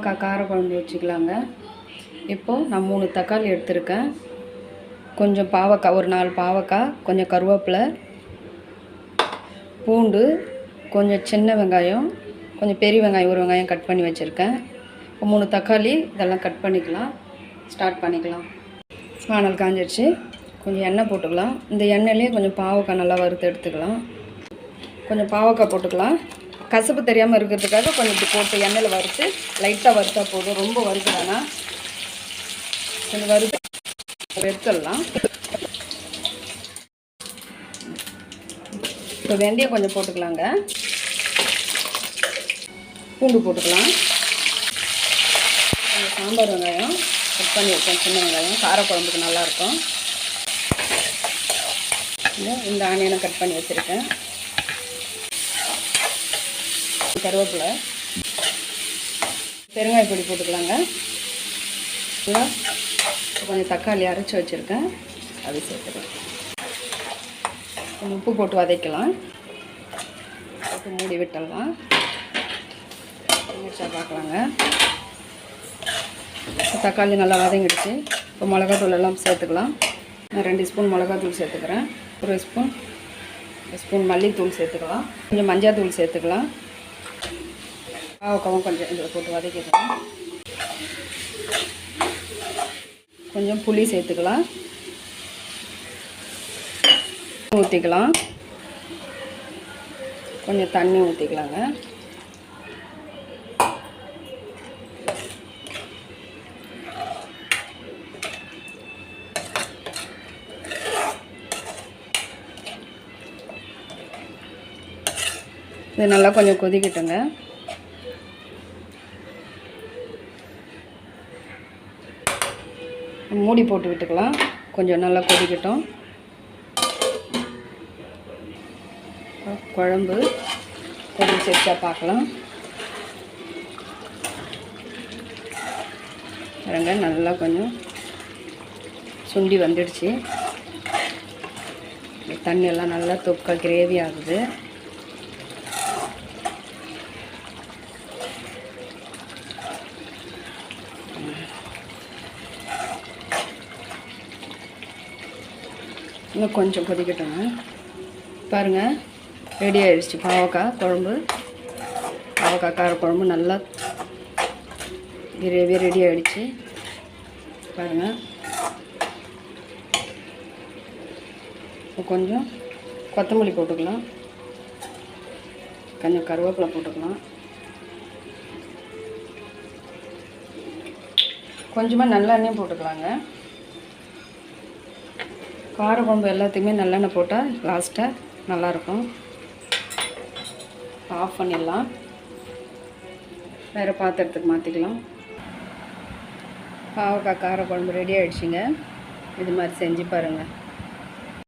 பாவக்காய் காரக்குழம்பு வச்சுக்கலாங்க. இப்போது நான் 3 தக்காளி எடுத்திருக்கேன். கொஞ்சம் பாவக்காய், ஒரு 4 பாவக்காய், கொஞ்சம் கருவேப்பிலை, பூண்டு, கொஞ்சம் சின்ன வெங்காயம், கொஞ்சம் பெரிய வெங்காயம், ஒரு வெங்காயம் கட் பண்ணி வச்சுருக்கேன். இப்போ 3 தக்காளி இதெல்லாம் கட் பண்ணிக்கலாம். ஸ்டார்ட் பண்ணிக்கலாம். வானல் காஞ்சிடுச்சு. கொஞ்சம் எண்ணெய் போட்டுக்கலாம். இந்த எண்ணெயிலே கொஞ்சம் பாவக்காய் நல்லா வறுத்து எடுத்துக்கலாம். கொஞ்சம் பாவக்காய் போட்டுக்கலாம். கசப்பு தெரியாமல் இருக்கிறதுக்காக கொஞ்சம் இப்படி போட்டு எண்ணெயில் வறுத்து லைட்டாக வறுத்தா போதும். ரொம்ப வறுக்க வேணாம். கொஞ்சம் வறுத்து எடுத்துடலாம். இப்போ வெந்தயம் கொஞ்சம் போட்டுக்கலாங்க. பூண்டு போட்டுக்கலாம். கொஞ்சம் சாம்பார் வெங்காயம் கட் பண்ணி வைப்பேன், சின்ன வெங்காயம் காரக்குழம்புக்கு நல்லாயிருக்கும். இந்த ஆனியனை கட் பண்ணி வச்சுருக்கேன். கருவேப்பிலை, பெருங்காய பொடி போட்டுக்கலாங்க. கொஞ்சம் தக்காளி அரைச்சி வச்சுருக்கேன், அது சேர்த்துக்கலாம். கொஞ்சம் உப்பு போட்டு வதக்கலாம். போட்டு மூடி விட்டுடலாம். மிர்ச்சா பார்க்கலாங்க. தக்காளி நல்லா வதங்கிடுச்சு. இப்போ மிளகாத்தூள் எல்லாம் சேர்த்துக்கலாம். நான் 2 ஸ்பூன் மிளகாத்தூள் சேர்த்துக்கிறேன். ஒரு ஸ்பூன் மல்லித்தூள் சேர்த்துக்கலாம். கொஞ்சம் மஞ்சள் தூள் சேர்த்துக்கலாம். பாவக்காவும் கொஞ்சம் இதில் போட்டு வதக்கிக்கலாம். கொஞ்சம் புளி சேர்த்துக்கலாம். ஊற்றிக்கலாம். கொஞ்சம் தண்ணி ஊற்றிக்கலாங்க. இது நல்லா கொஞ்சம் கொதிக்கட்டுங்க. மூடி போட்டு விட்டுக்கலாம். கொஞ்சம் நல்லா கொதிக்கட்டும். குழம்பு கொதிச்சா பார்க்கலாம். பாருங்க, நல்லா கொஞ்சம் சுண்டி வந்துடுச்சு. தண்ணியெல்லாம் நல்லா தொக்கா கிரேவி ஆகுது. இன்னும் கொஞ்சம் கொதிக்கட்டுங்க. பாருங்கள், ரெடி ஆகிடுச்சு பாவக்காய் குழம்பு. பாவக்காய் காரக்குழம்பு நல்லா கிரேவி ரெடி ஆகிடுச்சு. பாருங்கள், கொஞ்சம் கொத்தமல்லி போட்டுக்கலாம். கொஞ்சம் கருவேப்பிலை போட்டுக்கலாம். கொஞ்சமாக நல்லெண்ணெயும் போட்டுக்கலாங்க. காரக்குழம்பு எல்லாத்துக்குமே நல்லெண்ணெய் போட்டால் லாஸ்ட்டாக நல்லாயிருக்கும். ஆஃப் பண்ணிடலாம். வேறு பாத்திரத்துக்கு மாற்றிக்கலாம். பாவக்காய் காரக்குழம்பு ரெடி ஆகிடுச்சிங்க. இது மாதிரி செஞ்சு பாருங்கள்.